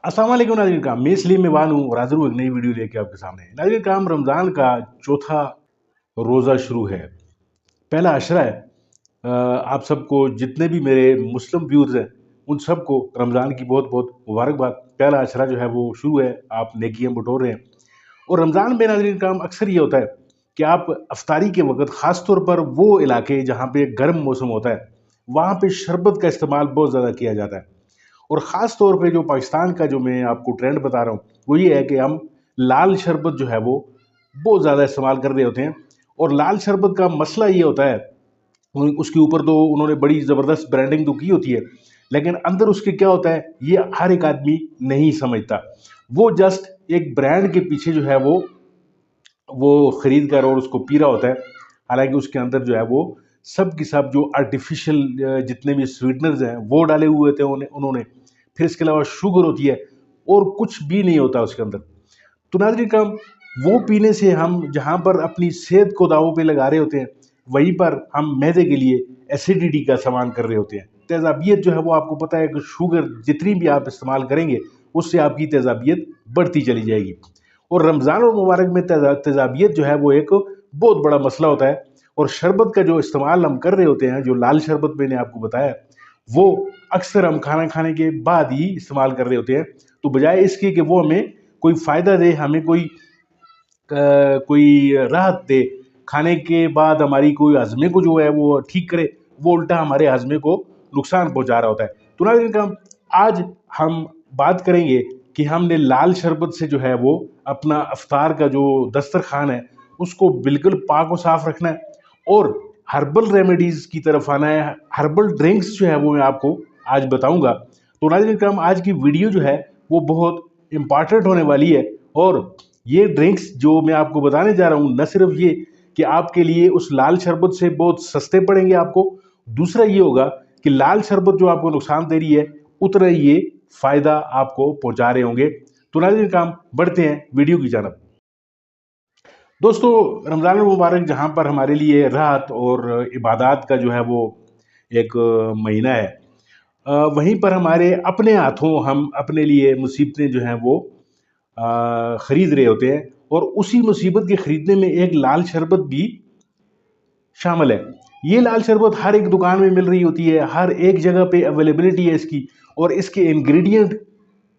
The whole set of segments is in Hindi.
अस्सलाम वालेकुम नाज़रीन कराम, मैं सलीम मेवान हूँ और हाज़िर हूँ एक नई वीडियो लेके आपके सामने। नाज़रीन कराम, रमज़ान का चौथा रोज़ा शुरू है, पहला अशरा है। आप सबको, जितने भी मेरे मुस्लिम व्यूअर्स हैं, उन सबको रमज़ान की बहुत बहुत मुबारकबाद। पहला अशरा जो है वो शुरू है, आप नेकियां बटोर रहे हैं। और रमज़ान में नाज़रीन कराम अक्सर ये होता है कि आप अफ्तारी के वक्त ख़ास तौर पर वो इलाके जहाँ पे गर्म मौसम होता है, वहाँ पे शरबत का इस्तेमाल बहुत ज़्यादा किया जाता है। और ख़ास तौर पे जो पाकिस्तान का जो मैं आपको ट्रेंड बता रहा हूँ, वो ये है कि हम लाल शरबत जो है वो बहुत ज़्यादा इस्तेमाल कर रहे होते हैं। और लाल शरबत का मसला ये होता है, उसके ऊपर तो उन्होंने बड़ी ज़बरदस्त ब्रांडिंग तो की होती है, लेकिन अंदर उसके क्या होता है ये हर एक आदमी नहीं समझता। वो जस्ट एक ब्रांड के पीछे जो है वो खरीद कर और उसको पी रहा होता है। हालांकि उसके अंदर जो है वो सब की सब जो आर्टिफिशियल जितने भी स्वीटनर्स हैं वो डाले हुए थे उन्होंने। फिर इसके अलावा शुगर होती है और कुछ भी नहीं होता उसके अंदर। तो नाज़रीन का वो पीने से हम जहाँ पर अपनी सेहत को दांव पे लगा रहे होते हैं, वहीं पर हम मैदे के लिए एसिडिटी का सामान कर रहे होते हैं। तेज़ाबियत जो है वो आपको पता है कि शुगर जितनी भी आप इस्तेमाल करेंगे, उससे आपकी तेज़ाबियत बढ़ती चली जाएगी। और रमज़ान और मुबारक में तेज़ाबियत जो है वो एक बहुत बड़ा मसला होता है। और शरबत का जो इस्तेमाल हम कर रहे होते हैं, जो लाल शरबत मैंने आपको बताया, वो अक्सर हम खाना खाने के बाद ही इस्तेमाल कर रहे होते हैं। तो बजाय इसके कि वो हमें कोई फ़ायदा दे, हमें कोई राहत दे, खाने के बाद हमारी कोई हज़मे को जो है वो ठीक करे, वो उल्टा हमारे हज़मे को नुकसान पहुंचा रहा होता है। तो नाज़रीन करम, आज हम बात करेंगे कि हमने लाल शरबत से जो है वो अपना इफ्तार का जो दस्तरखान है उसको बिल्कुल पाक और साफ रखना है, और हर्बल रेमेडीज़ की तरफ आना है। हर्बल ड्रिंक्स जो है वो मैं आपको आज बताऊंगा। तो नाज़रीन करम, आज की वीडियो जो है वो बहुत इम्पॉर्टेंट होने वाली है। और ये ड्रिंक्स जो मैं आपको बताने जा रहा हूँ, न सिर्फ ये कि आपके लिए उस लाल शरबत से बहुत सस्ते पड़ेंगे आपको, दूसरा ये होगा कि लाल शरबत जो आपको नुकसान दे रही है, उतना ही ये फ़ायदा आपको पहुंचा रहे होंगे। तो नाज़रीन काम, बढ़ते हैं वीडियो की जानब। दोस्तों, रमज़ान मुबारक जहाँ पर हमारे लिए राहत और इबादत का जो है वो एक महीना है, वहीं पर हमारे अपने हाथों हम अपने लिए मुसीबतें जो हैं वो ख़रीद रहे होते हैं। और उसी मुसीबत के ख़रीदने में एक लाल शरबत भी शामिल है। ये लाल शरबत हर एक दुकान में मिल रही होती है, हर एक जगह पे अवेलेबिलिटी है इसकी। और इसके इंग्रेडिएंट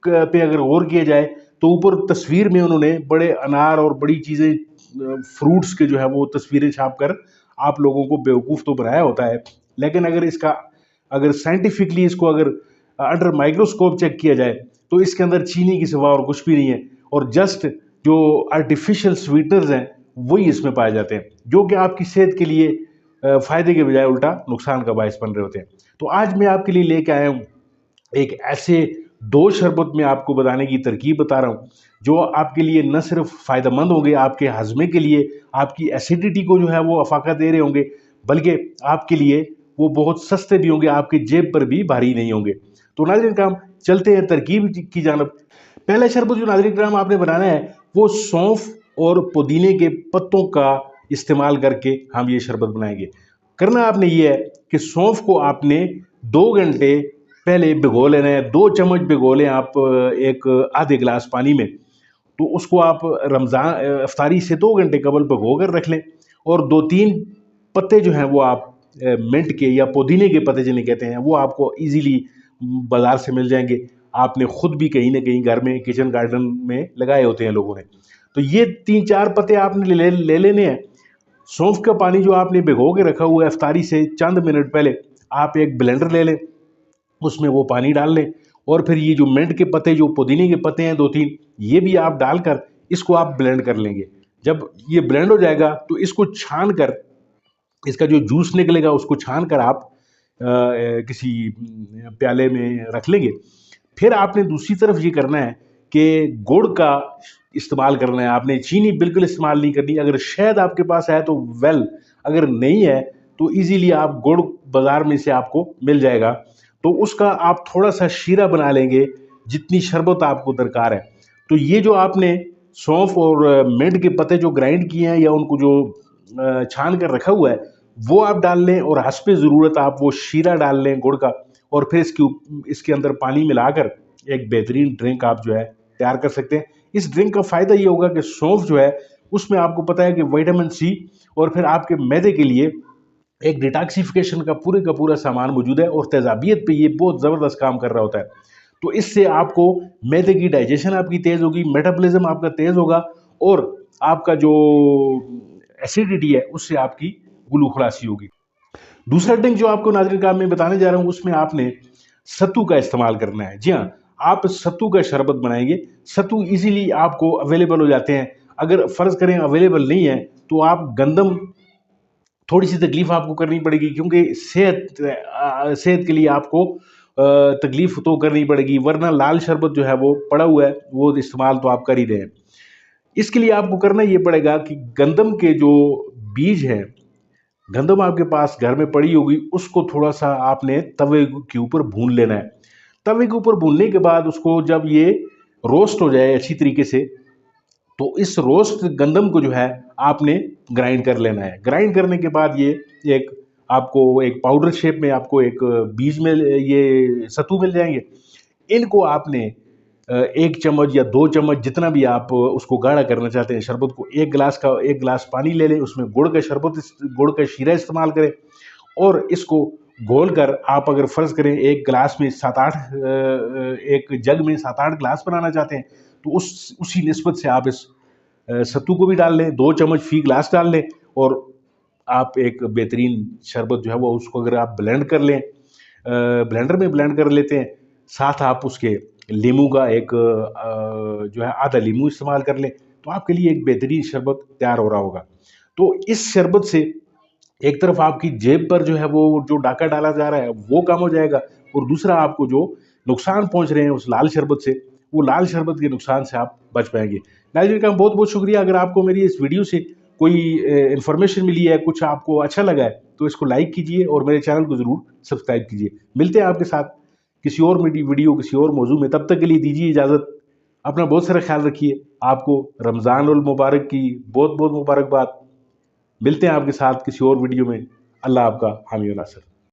पे अगर गौर किया जाए तो ऊपर तस्वीर में उन्होंने बड़े अनार और बड़ी चीज़ें, फ्रूट्स के जो है वो तस्वीरें छाप कर आप लोगों को बेवकूफ़ तो बनाया होता है। लेकिन अगर साइंटिफिकली इसको अगर अंडर माइक्रोस्कोप चेक किया जाए तो इसके अंदर चीनी की सिवा और कुछ भी नहीं है। और जस्ट जो आर्टिफिशियल स्वीटनर्स हैं वही इसमें पाए जाते हैं, जो कि आपकी सेहत के लिए फ़ायदे के बजाय उल्टा नुकसान का बायस बन रहे होते हैं। तो आज मैं आपके लिए लेके आया हूँ एक ऐसे दो शरबत में आपको बताने की तरकीब बता रहा हूँ, जो आपके लिए न सिर्फ फ़ायदेमंद होंगे, आपके हज़मे के लिए, आपकी एसिडिटी को जो है वो अफाका दे रहे होंगे, बल्कि आपके लिए वो बहुत सस्ते भी होंगे, आपकी जेब पर भी भारी नहीं होंगे। तो नाज़रीन कराम, चलते हैं तरकीब की जानब। पहला शरबत जो नाज़रीन कराम आपने बनाना है, वो सौंफ और पुदीने के पत्तों का इस्तेमाल करके हम ये शरबत बनाएंगे। करना आपने ये है कि सौंफ को आपने 2 घंटे पहले भिगो लेना है। 2 चम्मच भिगो लें आप एक आधे गिलास पानी में। तो उसको आप रमज़ान इफ्तारी से 2 घंटे कबल भिगो कर रख लें। और 2-3 पत्ते जो हैं वो आप मिंट के या पुदीने के पत्ते जिन्हें कहते हैं, वो आपको ईज़िली बाज़ार से मिल जाएंगे। आपने खुद भी कहीं ना कहीं घर में किचन गार्डन में लगाए होते हैं लोगों ने। तो ये 3-4 पत्ते आपने ले लेने हैं। सौंफ का पानी जो आपने भिगो के रखा हुआ है इफ्तारी से चंद मिनट पहले, आप एक ब्लेंडर ले लें, उसमें वो पानी डाल लें। और फिर ये जो मिंट के पत्ते, जो पुदीने के पत्ते हैं 2-3, ये भी आप डालकर इसको आप ब्लेंड कर लेंगे। जब ये ब्लेंड हो जाएगा तो इसको छान कर, इसका जो जूस निकलेगा उसको छान कर आप किसी प्याले में रख लेंगे। फिर आपने दूसरी तरफ ये करना है कि गुड़ का इस्तेमाल करना है। आपने चीनी बिल्कुल इस्तेमाल नहीं करनी। अगर शहद आपके पास है तो वेल, अगर नहीं है तो इजीली आप गुड़ बाज़ार में से आपको मिल जाएगा। तो उसका आप थोड़ा सा शीरा बना लेंगे, जितनी शरबत आपको दरकार है। तो ये जो आपने सौंफ और मिंट के पत्ते जो ग्राइंड किए हैं या उनको जो छान कर रखा हुआ है, वो आप डाल लें। और हस्बे ज़रूरत आप वो शीरा डाल लें गुड़ का। और फिर इसके अंदर पानी मिलाकर एक बेहतरीन ड्रिंक आप जो है तैयार कर सकते हैं। इस ड्रिंक का फ़ायदा ये होगा कि सौंफ जो है उसमें आपको पता है कि विटामिन सी और फिर आपके मैदे के लिए एक डिटॉक्सिफिकेशन का पूरा सामान मौजूद है और तेज़ाबियत पे ये बहुत ज़बरदस्त काम कर रहा होता है। तो इससे आपको मैदे की डाइजेशन आपकी तेज़ होगी, मेटाबॉलिज्म आपका तेज़ होगा और आपका जो एसिडिटी है उससे आपकी गुलू खलासी होगी। दूसरा ड्रिंक जो आपको नाज़रीन काम मैं बताने जा रहा हूँ उसमें आपने सत्तू का इस्तेमाल करना है। जी हाँ, आप सत्तू का शरबत बनाएँगे। सत्तू ईज़िली आपको अवेलेबल हो जाते हैं। अगर फ़र्ज़ करें अवेलेबल नहीं है तो आप गंदम, थोड़ी-सी तकलीफ़ आपको करनी पड़ेगी क्योंकि सेहत के लिए आपको तकलीफ़ तो करनी पड़ेगी, वरना लाल शरबत जो है वो पड़ा हुआ है, वो इस्तेमाल तो आप कर ही रहे हैं। इसके लिए आपको करना ये पड़ेगा कि गंदम के जो बीज हैं, गंदम आपके पास घर में पड़ी होगी, उसको थोड़ा-सा आपने तवे के ऊपर भून लेना है। तवे के ऊपर भूनने के बाद उसको जब ये रोस्ट हो जाए अच्छी तरीके से, तो इस रोस्ट गंदम को जो है आपने ग्राइंड कर लेना है। ग्राइंड करने के बाद ये एक आपको एक पाउडर शेप में आपको एक बीज में ये सत्तू मिल जाएँगे। इनको आपने 1 चम्मच या 2 चम्मच जितना भी आप उसको गाढ़ा करना चाहते हैं शरबत को, 1 गिलास पानी ले लें, उसमें गुड़ का शीरा इस्तेमाल करें और इसको घोलकर आप अगर फ़र्ज़ करें 1 गिलास में 7-8 एक जग में 7-8 गिलास बनाना चाहते हैं, तो उसी निस्बत से आप इस सत्तू को भी डाल लें, 2 चम्मच फ़ी गिलास डाल लें और आप एक बेहतरीन शरबत जो है वो उसको अगर आप ब्लेंड कर लें, ब्लेंडर में ब्लेंड कर लेते हैं, साथ आप उसके नींबू का एक जो है आधा नींबू इस्तेमाल कर लें, तो आपके लिए एक बेहतरीन शरबत तैयार हो रहा होगा। तो इस शरबत से एक तरफ आपकी जेब पर जो है वो जो डाका डाला जा रहा है वो कम हो जाएगा और दूसरा आपको जो नुकसान पहुंच रहे हैं उस लाल शरबत से, वो लाल शरबत के नुकसान से आप बच पाएंगे। नाज़रीन का बहुत बहुत शुक्रिया। अगर आपको मेरी इस वीडियो से कोई इन्फॉर्मेशन मिली है, कुछ आपको अच्छा लगा है, तो इसको लाइक कीजिए और मेरे चैनल को ज़रूर सब्सक्राइब कीजिए। मिलते हैं आपके साथ किसी और वीडियो किसी और मौजू में, तब तक के लिए दीजिए इजाज़त। अपना बहुत सारा ख्याल रखिए। आपको रमज़ान उल मुबारक की बहुत बहुत मुबारकबाद। मिलते हैं आपके साथ किसी और वीडियो में। अल्लाह आपका हामी और नासर।